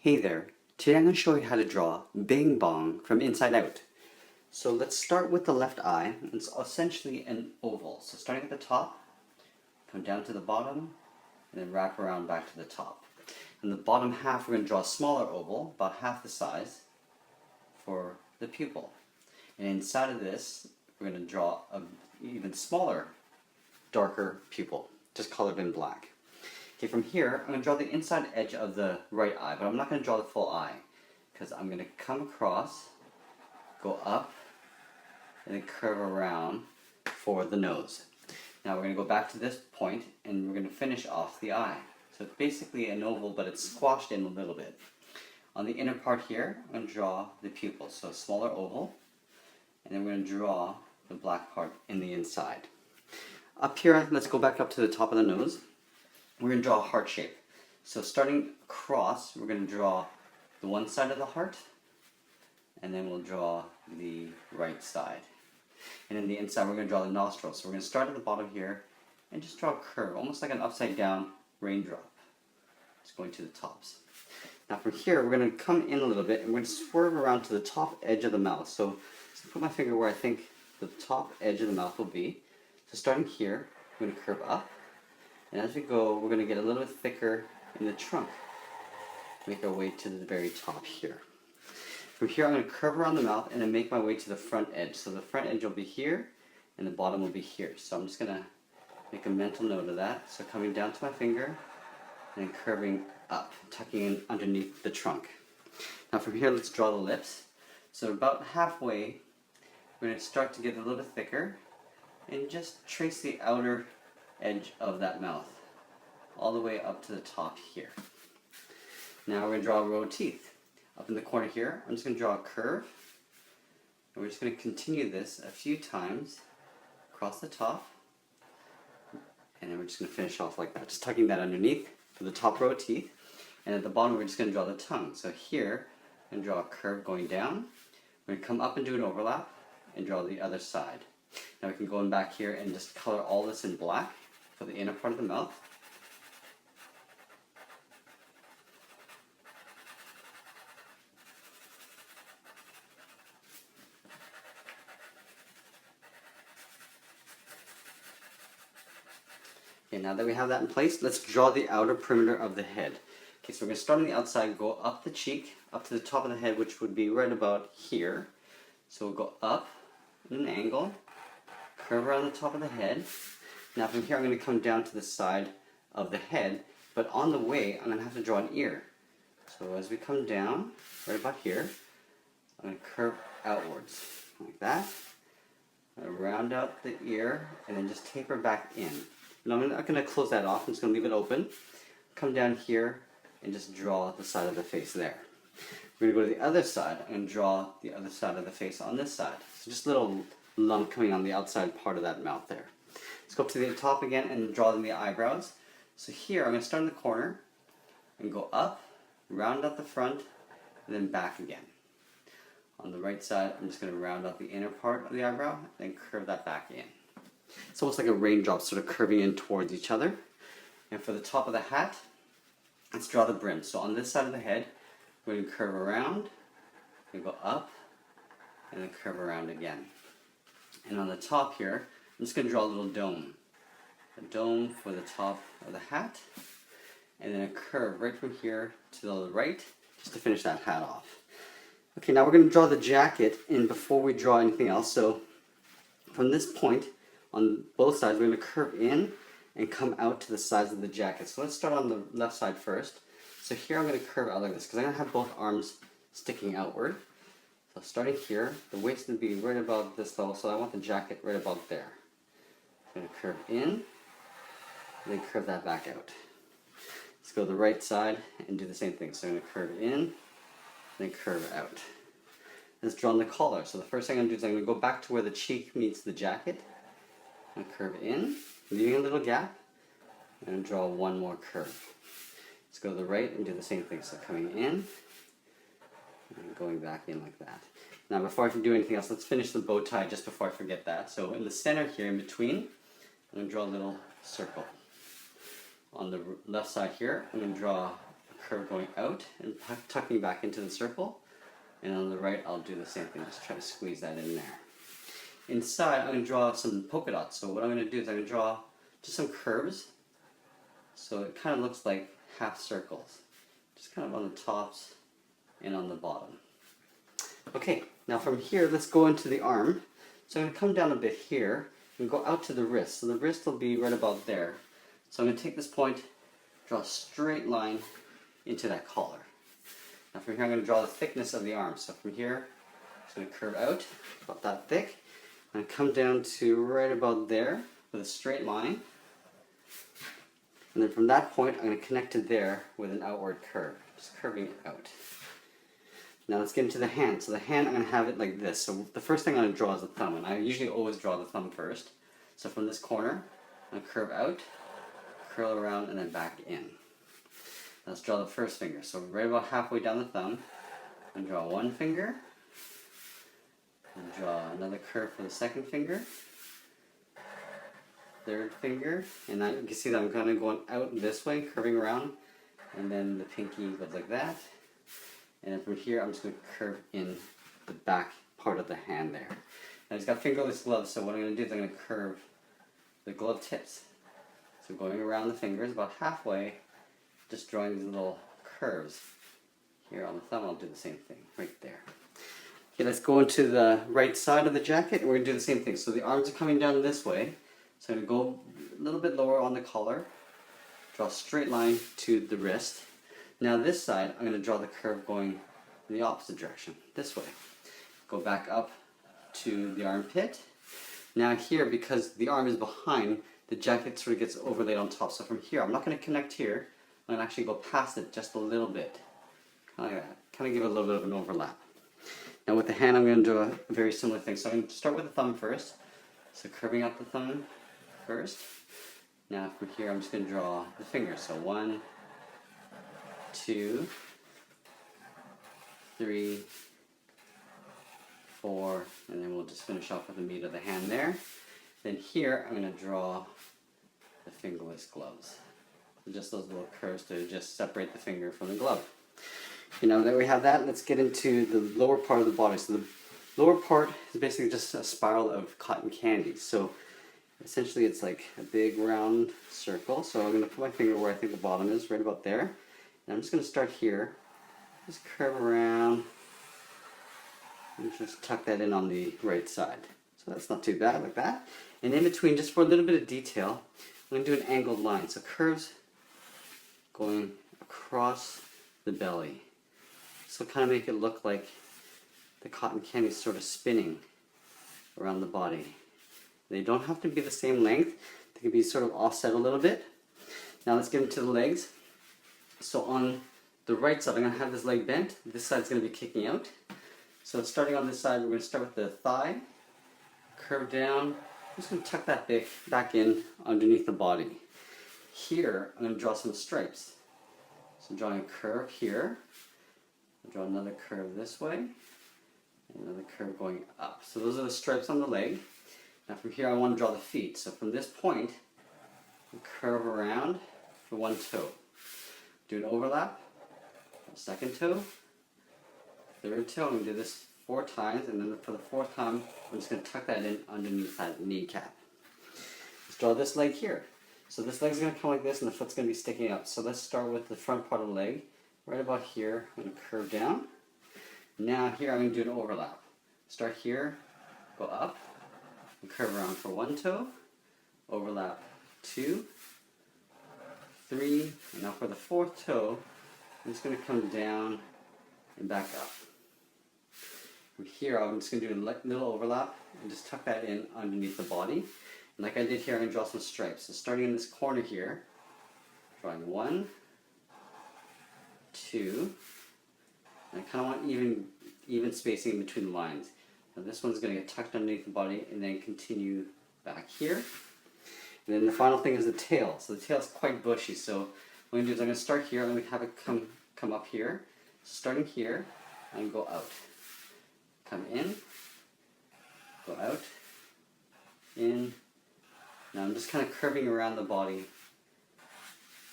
Hey there, today I'm going to show you how to draw Bing Bong from inside out. So let's start with the left eye. It's essentially an oval. So starting at the top, come down to the bottom, and then wrap around back to the top. In the bottom half we're going to draw a smaller oval, about half the size, for the pupil. And inside of this we're going to draw an even smaller, darker pupil, just colored in black. Okay, from here, I'm going to draw the inside edge of the right eye, but I'm not going to draw the full eye, because I'm going to come across, go up, and then curve around for the nose. Now we're going to go back to this point, and we're going to finish off the eye. So it's basically an oval, but it's squashed in a little bit. On the inner part here, I'm going to draw the pupil, so a smaller oval, and then we're going to draw the black part in the inside. Up here, let's go back up to the top of the nose. We're going to draw a heart shape. So starting across, we're going to draw the one side of the heart, and then we'll draw the right side. And in the inside, we're going to draw the nostrils. So we're going to start at the bottom here, and just draw a curve, almost like an upside down raindrop. Just going to the tops. Now from here, we're going to come in a little bit, and we're going to swerve around to the top edge of the mouth. So just put my finger where I think the top edge of the mouth will be. So starting here, we're going to curve up. And as we go, we're going to get a little bit thicker in the trunk. Make our way to the very top here. From here, I'm going to curve around the mouth and then make my way to the front edge. So the front edge will be here, and the bottom will be here. So I'm just going to make a mental note of that. So coming down to my finger, and then curving up, tucking in underneath the trunk. Now from here, let's draw the lips. So about halfway, we're going to start to get a little bit thicker, and just trace the outer edge of that mouth all the way up to the top here. Now we're going to draw a row of teeth. Up in the corner here, I'm just going to draw a curve, and we're just going to continue this a few times across the top, and then we're just going to finish off like that, just tucking that underneath for the top row of teeth. And at the bottom, we're just going to draw the tongue. So here, I'm going to draw a curve going down. We're going to come up and do an overlap and draw the other side. Now we can go in back here and just color all this in black for the inner part of the mouth. Okay, now that we have that in place, let's draw the outer perimeter of the head. Okay, so we're going to start on the outside, go up the cheek, up to the top of the head, which would be right about here. So we'll go up in an angle, curve around the top of the head. Now from here I'm going to come down to the side of the head, but on the way I'm going to have to draw an ear. So as we come down, right about here, I'm going to curve outwards, like that. I'm going to round out the ear, and then just taper back in. And I'm not going to close that off, I'm just going to leave it open. Come down here, and just draw the side of the face there. We're going to go to the other side, and draw the other side of the face on this side. So just a little lump coming on the outside part of that mouth there. Let's go up to the top again and draw in the eyebrows. So here I'm going to start in the corner and go up, round out the front, and then back again. On the right side, I'm just going to round out the inner part of the eyebrow and curve that back in. It's almost like a raindrop sort of curving in towards each other. And for the top of the hat, let's draw the brim. So on this side of the head, we're going to curve around, and go up, and then curve around again. And on the top here, I'm just going to draw a little dome. A dome for the top of the hat, and then a curve right from here to the right, just to finish that hat off. Okay, now we're going to draw the jacket in before we draw anything else. So from this point, on both sides, we're going to curve in and come out to the sides of the jacket. So let's start on the left side first. So here I'm going to curve out like this, because I'm going to have both arms sticking outward. So starting here, the waist would be right above this level, so I want the jacket right above there. I'm going to curve in, then curve that back out. Let's go to the right side and do the same thing. So I'm going to curve in, then curve out. Let's draw on the collar. So the first thing I'm going to do is I'm going to go back to where the cheek meets the jacket, and curve in, leaving a little gap, and draw one more curve. Let's go to the right and do the same thing. So coming in, and going back in like that. Now before I can do anything else, let's finish the bow tie just before I forget that. So in the center here, in between, I'm going to draw a little circle. On the left side here, I'm going to draw a curve going out and tucking back into the circle. And on the right, I'll do the same thing, just try to squeeze that in there. Inside, I'm going to draw some polka dots. So what I'm going to do is I'm going to draw just some curves. So it kind of looks like half circles, just kind of on the tops and on the bottom. Okay, now from here, let's go into the arm. So I'm going to come down a bit here and go out to the wrist. So the wrist will be right about there. So I'm going to take this point, draw a straight line into that collar. Now from here I'm going to draw the thickness of the arm. So from here, it's going to curve out, about that thick. And come down to right about there with a straight line. And then from that point, I'm going to connect to there with an outward curve, just curving it out. Now let's get into the hand. So the hand, I'm going to have it like this. So the first thing I'm going to draw is the thumb, and I usually always draw the thumb first. So from this corner, I'm going to curve out, curl around, and then back in. Let's draw the first finger. So right about halfway down the thumb, I'm going to draw one finger, and draw another curve for the second finger, third finger, and now you can see that I'm kind of going out this way, curving around, and then the pinky goes like that. And then from here, I'm just going to curve in the back part of the hand there. Now it's got fingerless gloves, so what I'm going to do is I'm going to curve the glove tips. So going around the fingers about halfway, just drawing these little curves. Here on the thumb, I'll do the same thing right there. Okay, let's go into the right side of the jacket, and we're going to do the same thing. So the arms are coming down this way. So I'm going to go a little bit lower on the collar, draw a straight line to the wrist. Now this side, I'm going to draw the curve going in the opposite direction, this way. Go back up to the armpit. Now here, because the arm is behind, the jacket sort of gets overlaid on top. So from here, I'm not going to connect here. I'm going to actually go past it just a little bit. Kind of give it a little bit of an overlap. Now with the hand, I'm going to do a very similar thing. So I'm going to start with the thumb first. So curving up the thumb first. Now from here, I'm just going to draw the fingers. So 1, 2, 3, 4, and then we'll just finish off with the meat of the hand there. Then here, I'm going to draw the fingerless gloves. So just those little curves to just separate the finger from the glove. You know, that we have that, let's get into the lower part of the body. So the lower part is basically just a spiral of cotton candy. So essentially it's like a big round circle. So I'm going to put my finger where I think the bottom is, right about there. And I'm just going to start here, just curve around, and just tuck that in on the right side. So that's not too bad, like that. And in between, just for a little bit of detail, I'm going to do an angled line. So curves going across the belly. So kind of make it look like the cotton candy is sort of spinning around the body. They don't have to be the same length. They can be sort of offset a little bit. Now let's get into the legs. So on the right side, I'm going to have this leg bent. This side's going to be kicking out. So starting on this side, we're going to start with the thigh. Curve down. I'm just going to tuck that back in underneath the body. Here, I'm going to draw some stripes. So drawing a curve here. I'll draw another curve this way. And another curve going up. So those are the stripes on the leg. Now from here, I want to draw the feet. So from this point, curve around for one toe. Do an overlap, second toe, third toe. I'm going to do this 4 times, and then for the 4th time, I'm just going to tuck that in underneath that kneecap. Let's draw this leg here. So this leg's going to come like this, and the foot's going to be sticking up. So let's start with the front part of the leg. Right about here, I'm going to curve down. Now here, I'm going to do an overlap. Start here, go up, and curve around for 1 toe, overlap 2, 3, and now for the 4th toe, I'm just going to come down and back up. From here, I'm just going to do a little overlap and just tuck that in underneath the body. And like I did here, I'm going to draw some stripes. So starting in this corner here, drawing 1, 2, and I kind of want even spacing between the lines. Now this one's going to get tucked underneath the body and then continue back here. And then the final thing is the tail. So the tail is quite bushy. So what I'm going to do is I'm going to start here. I'm going to have it come up here. So starting here, I'm going to go out. Come in, go out, in. Now I'm just kind of curving around the body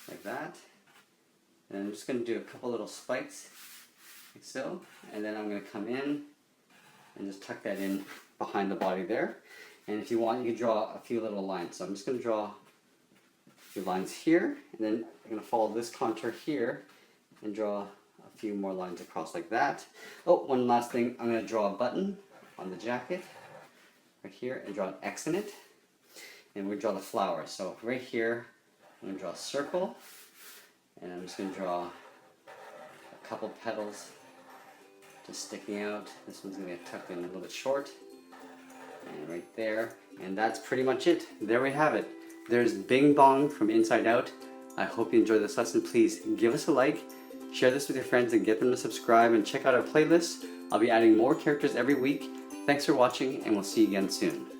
like that. And I'm just going to do a couple little spikes, like so. And then I'm going to come in and just tuck that in behind the body there. And if you want, you can draw a few little lines. So I'm just going to draw a few lines here, and then I'm going to follow this contour here and draw a few more lines across like that. Oh, one last thing. I'm going to draw a button on the jacket right here and draw an X in it. And we draw the flower. So right here, I'm going to draw a circle, and I'm just going to draw a couple petals just sticking out. This one's going to get tucked in a little bit short. And right there. And that's pretty much it. There we have it. There's Bing Bong from Inside Out. I hope you enjoyed this lesson. Please give us a like, share this with your friends, and get them to subscribe, and check out our playlist. I'll be adding more characters every week. Thanks for watching, and we'll see you again soon.